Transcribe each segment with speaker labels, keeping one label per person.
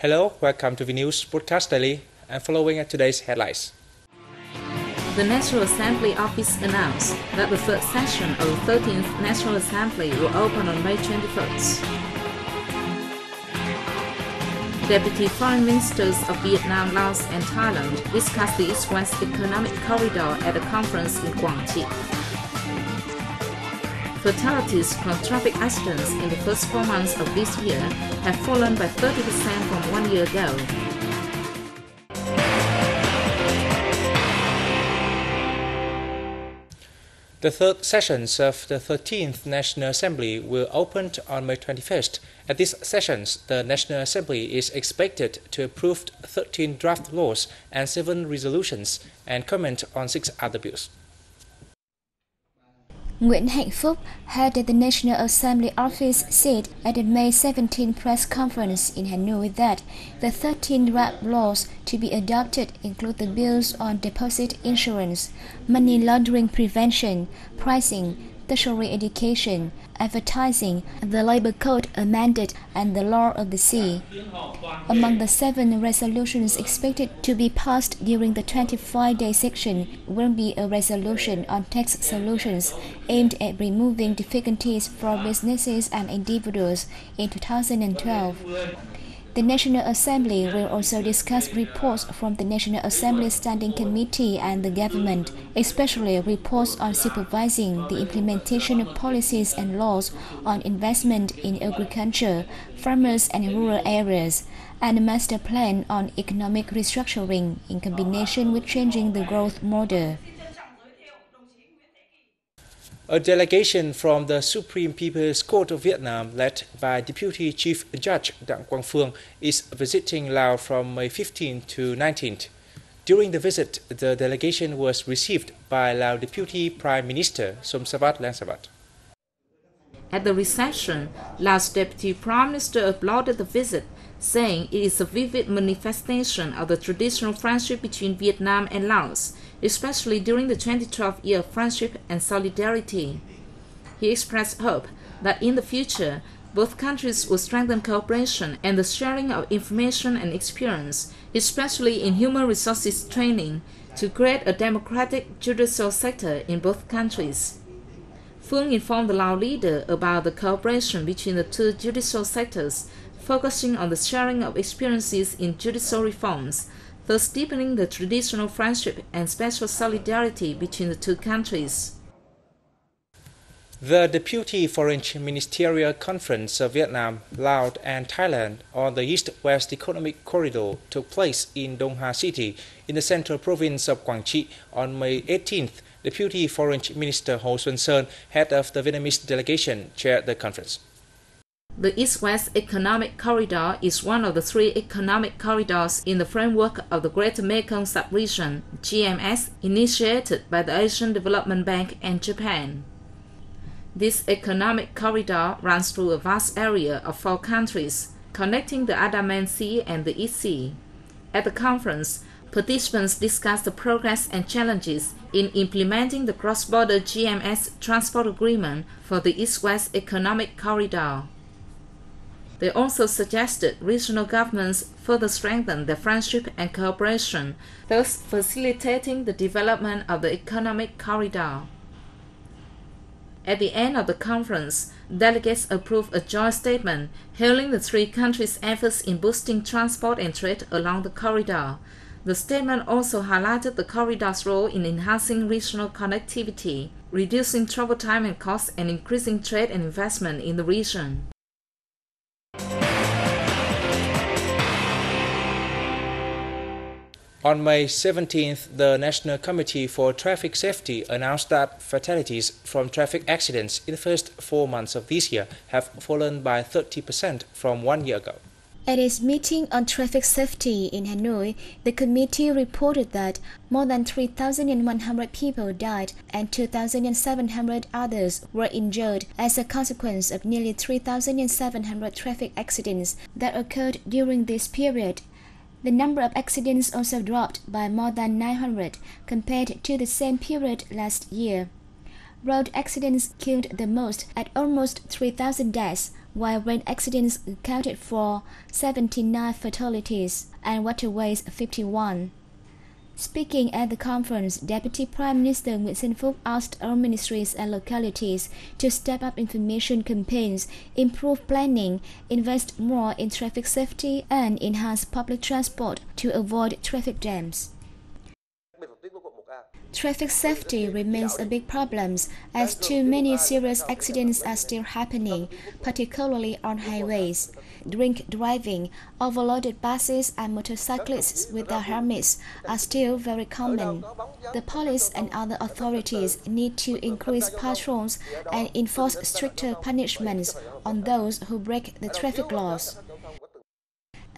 Speaker 1: Hello, welcome to the News Broadcast Daily and following today's headlines.
Speaker 2: The National Assembly office announced that the third session of the 13th National Assembly will open on May 21st. Deputy Foreign Ministers of Vietnam, Laos and Thailand discussed the East-West Economic Corridor at a conference in Quảng Trị. Fatalities from traffic accidents in the first 4 months of this year have fallen by 30% from 1 year ago.
Speaker 1: The third sessions of the 13th National Assembly will open on May 21st. At these sessions, the National Assembly is expected to approve 13 draft laws and 7 resolutions and comment on 6 other bills.
Speaker 3: Nguyễn Hạnh Phúc, head of the National Assembly office, said at the May 17 press conference in Hanoi that the 13 draft laws to be adopted include the bills on deposit insurance, money laundering prevention, pricing, tertiary education, advertising, the labor code amended, and the law of the sea. Among the 7 resolutions expected to be passed during the 25-day session will be a resolution on tax solutions aimed at removing difficulties for businesses and individuals in 2012. The National Assembly will also discuss reports from the National Assembly Standing Committee and the government, especially reports on supervising the implementation of policies and laws on investment in agriculture, farmers and rural areas, and a master plan on economic restructuring in combination with changing the growth model.
Speaker 1: A delegation from the Supreme People's Court of Vietnam, led by Deputy Chief Judge Đặng Quang Phương, is visiting Laos from May 15 to 19th. During the visit, the delegation was received by Lao Deputy Prime Minister Somsavat Langsavat.
Speaker 2: At the reception, Laos Deputy Prime Minister applauded the visit, saying it is a vivid manifestation of the traditional friendship between Vietnam and Laos, especially during the 2012 year of friendship and solidarity. He expressed hope that in the future, both countries will strengthen cooperation and the sharing of information and experience, especially in human resources training, to create a democratic judicial sector in both countries. Phương informed the Lao leader about the cooperation between the two judicial sectors, focusing on the sharing of experiences in judicial reforms, thus deepening the traditional friendship and special solidarity between the two countries.
Speaker 1: The Deputy Foreign Ministerial Conference of Vietnam, Laos and Thailand on the East-West Economic Corridor took place in Dong Ha City in the central province of Quảng Trị on May 18th. Deputy Foreign Minister Hồ Xuân Sơn, head of the Vietnamese delegation, chaired the conference.
Speaker 2: The East-West Economic Corridor is one of the 3 economic corridors in the framework of the Greater Mekong Sub-region, GMS, initiated by the Asian Development Bank and Japan. This economic corridor runs through a vast area of 4 countries, connecting the Andaman Sea and the East Sea. At the conference, participants discussed the progress and challenges in implementing the cross-border GMS transport agreement for the East-West Economic Corridor. They also suggested regional governments further strengthen their friendship and cooperation, thus facilitating the development of the economic corridor. At the end of the conference, delegates approved a joint statement hailing the 3 countries' efforts in boosting transport and trade along the corridor. The statement also highlighted the corridor's role in enhancing regional connectivity, reducing travel time and costs, and increasing trade and investment in the region.
Speaker 1: On May 17th, the National Committee for Traffic Safety announced that fatalities from traffic accidents in the first 4 months of this year have fallen by 30% from 1 year ago.
Speaker 3: At its meeting on traffic safety in Hanoi, the committee reported that more than 3,100 people died and 2,700 others were injured as a consequence of nearly 3,700 traffic accidents that occurred during this period. The number of accidents also dropped by more than 900 compared to the same period last year. Road accidents killed the most at almost 3,000 deaths, while rain accidents accounted for 79 fatalities and waterways 51. Speaking at the conference, Deputy Prime Minister Nguyễn Xuân Phúc asked all ministries and localities to step up information campaigns, improve planning, invest more in traffic safety, and enhance public transport to avoid traffic jams. Traffic safety remains a big problem as too many serious accidents are still happening, particularly on highways. Drink driving, overloaded buses and motorcyclists without helmets are still very common. The police and other authorities need to increase patrols and enforce stricter punishments on those who break the traffic laws.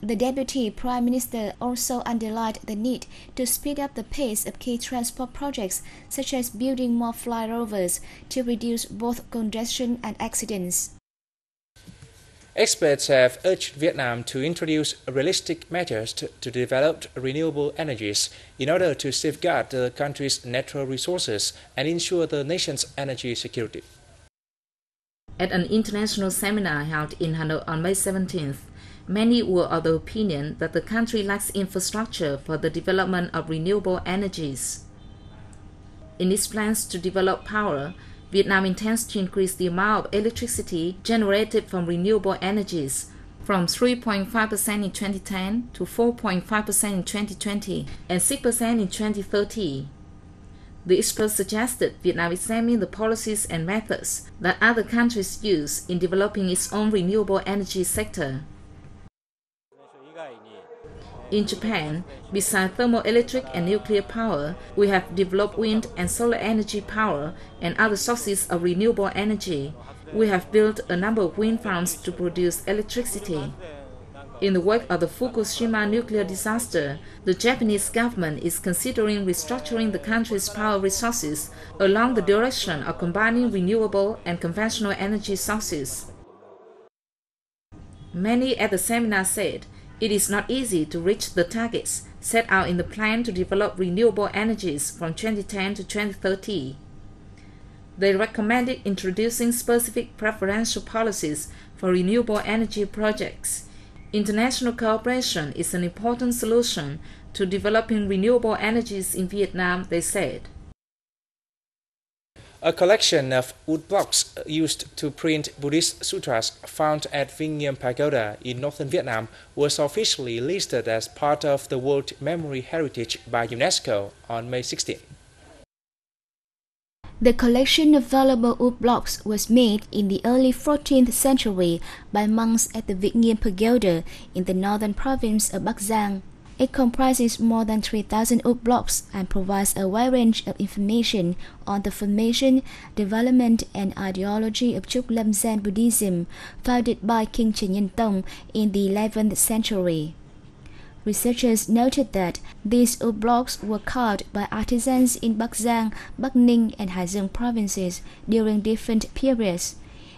Speaker 3: The Deputy Prime Minister also underlined the need to speed up the pace of key transport projects such as building more flyovers to reduce both congestion and accidents.
Speaker 1: Experts have urged Vietnam to introduce realistic measures to develop renewable energies in order to safeguard the country's natural resources and ensure the nation's energy security.
Speaker 2: At an international seminar held in Hanoi on May 17th, many were of the opinion that the country lacks infrastructure for the development of renewable energies. In its plans to develop power, Vietnam intends to increase the amount of electricity generated from renewable energies from 3.5% in 2010 to 4.5% in 2020 and 6% in 2030. The experts suggested Vietnam examine the policies and methods that other countries use in developing its own renewable energy sector. In Japan, besides thermoelectric and nuclear power, we have developed wind and solar energy power and other sources of renewable energy. We have built a number of wind farms to produce electricity. In the wake of the Fukushima nuclear disaster, the Japanese government is considering restructuring the country's power resources along the direction of combining renewable and conventional energy sources. Many at the seminar said it is not easy to reach the targets set out in the plan to develop renewable energies from 2010 to 2030. They recommended introducing specific preferential policies for renewable energy projects. International cooperation is an important solution to developing renewable energies in Vietnam, they said.
Speaker 1: A collection of wood blocks used to print Buddhist sutras found at Vinh Nghiêm Pagoda in northern Vietnam was officially listed as part of the World Memory Heritage by UNESCO on May 16.
Speaker 3: The collection of valuable wood blocks was made in the early 14th century by monks at the Vinh Nghiêm Pagoda in the northern province of Bắc Giang. It comprises more than 3,000 wood blocks and provides a wide range of information on the formation, development, and ideology of Trúc Lâm Zen Buddhism, founded by King Trần Nhân Tông in the 11th century. Researchers noted that these wood blocks were carved by artisans in Bắc Giang, Bắc Ninh, and Hải Dương provinces during different periods.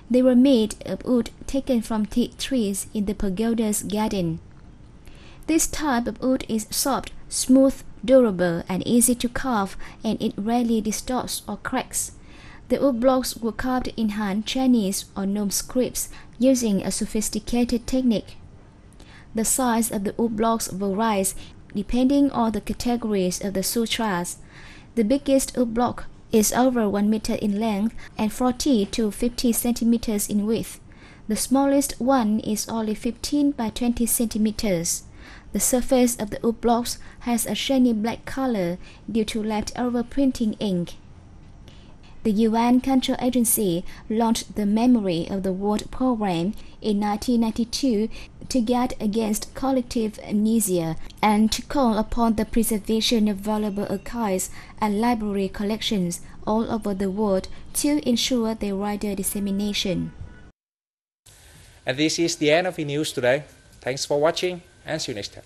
Speaker 3: They were made of wood taken from teak trees in the pagoda's garden. This type of wood is soft, smooth, durable, and easy to carve, and it rarely distorts or cracks. The wood blocks were carved in Han, Chinese, or Nom scripts using a sophisticated technique. The size of the wood blocks varies depending on the categories of the sutras. The biggest wood block is over 1 meter in length and 40 to 50 centimeters in width. The smallest one is only 15 by 20 centimeters. The surface of the wood blocks has a shiny black color due to leftover printing ink. The UN Cultural Agency launched the Memory of the World program in 1992 to guard against collective amnesia and to call upon the preservation of valuable archives and library collections all over the world to ensure their wider dissemination.
Speaker 1: And this is the end of the news today. Thanks for watching and see you next time.